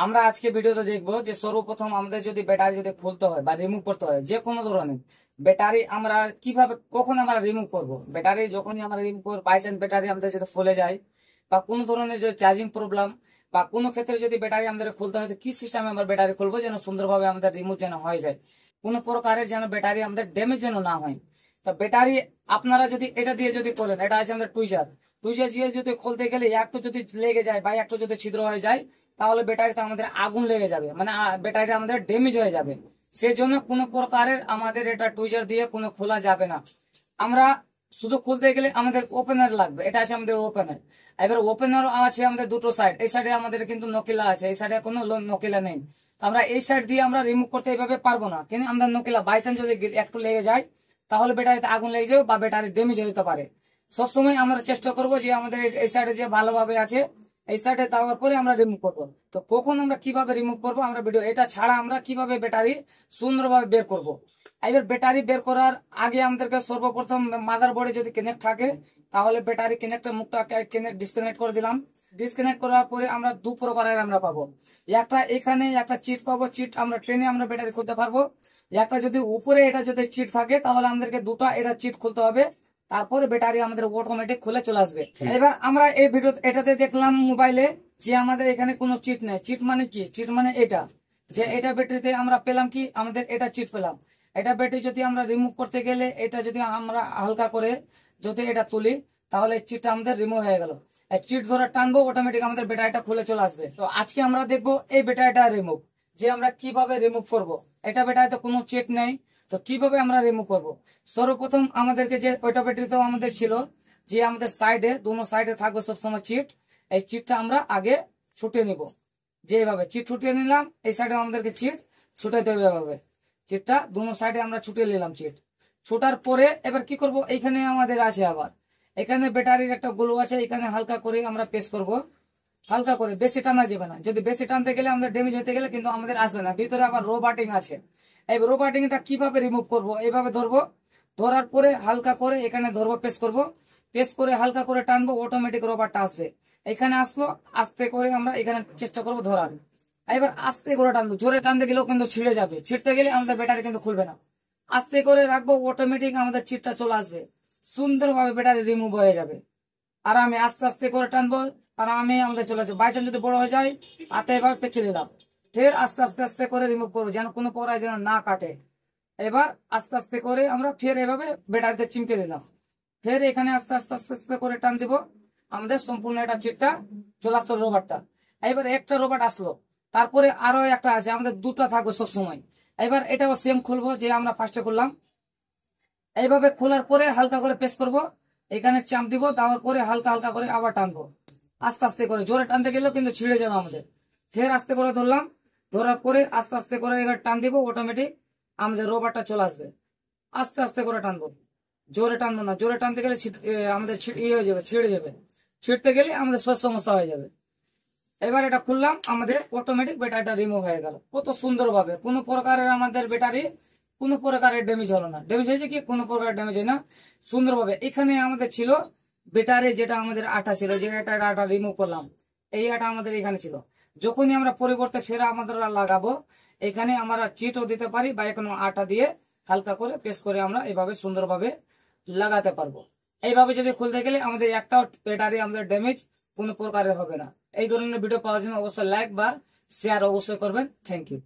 আমরা আজকে ভিডিওতে দেখবো যে সর্বপ্রথম আমাদের যদি ব্যাটারি যদি খুলতে হয় বা রিমুভ করতে হয় যে কোনো ধরনের ব্যাটারি আমরা কিভাবে কখন আমরা রিমুভ করব। ব্যাটারি যখনই আমরা রিমুভ করবো, বাই চান্স ব্যাটারি আমাদের যদি ফুলে যায় বা কোনো ধরনের যদি চার্জিং প্রবলেম বা কোনো ক্ষেত্রে যদি ব্যাটারি আমাদের খুলতে হয়, তো কি সিস্টেমে আমরা ব্যাটারি খুলবো যেন সুন্দরভাবে আমাদের রিমুভ যেন হয়ে যায়, কোনো প্রকারের যেন ব্যাটারি আমাদের ড্যামেজ যেন না হয়। তো ব্যাটারি আপনারা যদি এটা দিয়ে যদি করেন, এটা আছে আমাদের টুইজার টুইজার দিয়ে যদি খুলতে গেলে একটু যদি লেগে যায় বা একটু যদি ছিদ্র হয়ে যায়, তাহলে ব্যাটারিতে আমাদের আগুন লেগে যাবে, মানে ব্যাটারিটা আমাদের ড্যামেজ হয়ে যাবে। সেই জন্য কোনো প্রকারের আমাদের এটা টুইজার দিয়ে কোনো খোলা যাবে না। আমরা শুধু খুলতে গেলে আমাদের ওপেনার লাগবে, এটা আছে আমাদের ওপেনার। এবার ওপেনার আছে আমাদের দুটো সাইড, এই সাইডে আমাদের কিন্তু নকিলা আছে, এই সাইডে কোনো নকিলা নেই। আমরা এই সাইড দিয়ে আমরা রিমুভ করতে এইভাবে পারবো না, কিন্তু আমাদের নকিলা বাই চান্স যদি একটু লেগে যায় তাহলে ব্যাটারিতে আগুন লেগে যাবে বা ব্যাটারি ড্যামেজ হতে পারে। সবসময় আমরা চেষ্টা করবো যে আমাদের এই সাইডে যে ভালোভাবে আছে এই সাইডে দেওয়ার পরে আমরা রিমুভ করবো। তো কখন আমরা কিভাবে রিমুভ করবো আমরা ভিডিও, এটা ছাড়া আমরা কিভাবে ব্যাটারি সুন্দরভাবে বের করব। এবার ব্যাটারি বের করার আগে আমাদেরকে সর্বপ্রথম মাদার বোর্ডে যদি কানেক্ট থাকে তাহলে ব্যাটারি কানেক্টের মুখটা ডিসকানেক্ট করে দিলাম। ডিসকানেক্ট করার পরে আমরা দু প্রকারের আমরা পাবো, একটা এখানে একটা চিট পাবো, চিট আমরা টেনে আমরা ব্যাটারি খুলতে পারবো। একটা যদি উপরে এটা যদি চিট থাকে তাহলে আমাদেরকে দুটা এটা চিট খুলতে হবে, তারপরে ব্যাটারি আমাদের অটোমেটিক খুলে চলে আসবে। এবার আমরা এই ভিডিও এটাতে দেখলাম মোবাইলে যে আমাদের এখানে কোনো চিট নেই। চিট মানে কি? চিট মানে এটা যে এটা ব্যাটারিতে আমরা পেলাম কি আমাদের এটা চিট পেলাম। এটা ব্যাটারি যদি আমরা রিমুভ করতে গেলে এটা যদি আমরা হালকা করে যদি এটা তুলি তাহলে চিটটা আমাদের রিমুভ হয়ে গেল। চিট ধরে টানবো অটোমেটিক আমাদের ব্যাটারিটা খুলে চলে আসবে। তো আজকে আমরা দেখবো এই ব্যাটারিটা রিমুভ, যে আমরা কিভাবে রিমুভ করব। এটা ব্যাটারিতে কোনো চিট নেই, তো কিভাবে আমরা রিমুভ করব। সর্বপ্রথম আমাদেরকে যে ওইটা ব্যাটারিতেও আমাদের ছিল যে আমাদের সাইডে দুনো সাইডে থাকবে সবসময় চিট, এই চিটটা আমরা আগে ছুটে নিব। যেভাবে চিট ছুটিয়ে নিলাম এই সাইডে আমাদেরকে চিট ছুটাইতে হবে। এভাবে চিটটা দুনো সাইডে আমরা ছুটিয়ে নিলাম। চিট ছুটার পরে এবার কি করব, এইখানে আমাদের আছে আবার এখানে ব্যাটারির একটা গ্লু আছে, এখানে হালকা করে আমরা প্রেস করব। হালকা করে, বেশি টানা যাবে না, যদি বেশি টানতে গেলে আমাদের ড্যামেজ হতে গেলে কিন্তু আমাদের আসবে না। ভিতরে আবার রো বাটিং আছে, এই রো বাটিং টা কিভাবে রিমুভ করব, এইভাবে ধরবো। ধরার পরে হালকা করে এখানে ধরবো, প্রেস করব। প্রেস করে হালকা করে টানবো, অটোমেটিক রবারটা আসবে। এখানে আসবো, আস্তে করে আমরা এখানে চেষ্টা করবো ধরার। এবার আস্তে করে টানবো, জোরে টানতে গেলেও কিন্তু ছিঁড়ে যাবে, ছিঁড়তে গেলে আমাদের ব্যাটারি কিন্তু খুলবে না। আস্তে করে রাখবো, অটোমেটিক আমাদের চিটটা চলে আসবে, সুন্দরভাবে ব্যাটারি রিমুভ হয়ে যাবে। আর আমি আস্তে আস্তে করে টানবো, আরামে আমাদের চলে আসবে। বাই চান্স যদি বড় হয়ে যায় হাতে এবার পেঁচে নিলাম, ফের আস্তে আস্তে আস্তে করে রিমুভ করবো যেন কোনো পরায় যেন না কাটে। এবার আস্তে আস্তে করে আমরা ফের এভাবে ব্যাটারিতে চিমকে দিলাম, ফের এখানে আস্তে আস্তে আস্তে আস্তে করে টান দিব, আমাদের সম্পূর্ণ এটা চিটটা চলে আসতো রোবটটা। এবার একটা রোবট আসলো, তারপরে আরো একটা আছে, আমাদের দুটো থাকবে সবসময়। এবার এটাও সেম খুলবো যে আমরা ফার্স্টে খুললাম। এইভাবে খোলার পরে হালকা করে প্রেস করব, এখানে চাপ দিব, দেওয়ার পরে হালকা হালকা করে আবার টানবো, আস্তে আস্তে করে। জোরে টানতে গেলেও কিন্তু ছিঁড়ে যাবে আমাদের। ফের আস্তে করে ধরলাম, ধরার পরে আস্তে আস্তে করে এখানে টান দিব, অটোমেটিক আমাদের রোবটটা চলে আসবে। আস্তে আস্তে করে টানবো, জোরে টানবো না, জোরে টানতে গেলে আমাদের ইয়ে হয়ে যাবে, ছিঁড়ে যাবে। ছিঁড়তে গেলে আমাদের শ্বাস সমস্যা হয়ে যাবে। এবার এটা খুললাম, আমাদের অটোমেটিক ব্যাটারিটা রিমুভ হয়ে গেল কত সুন্দরভাবে। কোনো প্রকারের আমাদের ব্যাটারি কোনো প্রকারের ড্যামেজ হলো না। ড্যামেজ হয়েছে কি? কোনো প্রকারের ড্যামেজ হয় না, সুন্দরভাবে। এখানে আমাদের ছিল ব্যাটারি যেটা আমাদের আঠা ছিল, যে আঠা রিমুভ করলাম, এই আঠা আমাদের এখানে ছিল। যখনই আমরা পরিবর্তে ফেরা আমাদের লাগাবো, এখানে আমরা চিটও দিতে পারি বা কোনো আঠা দিয়ে হালকা করে প্রেস করে আমরা এভাবে সুন্দরভাবে লাগাতে পারবো। এইভাবে যদি খুলতে গেলে আমাদের একটাও ব্যাটারি আমাদের ড্যামেজ কোনো প্রকারের হবে না। এই ধরনের ভিডিও পাওয়ার জন্য অবশ্যই লাইক বা শেয়ার অবশ্যই করবেন। Thank you.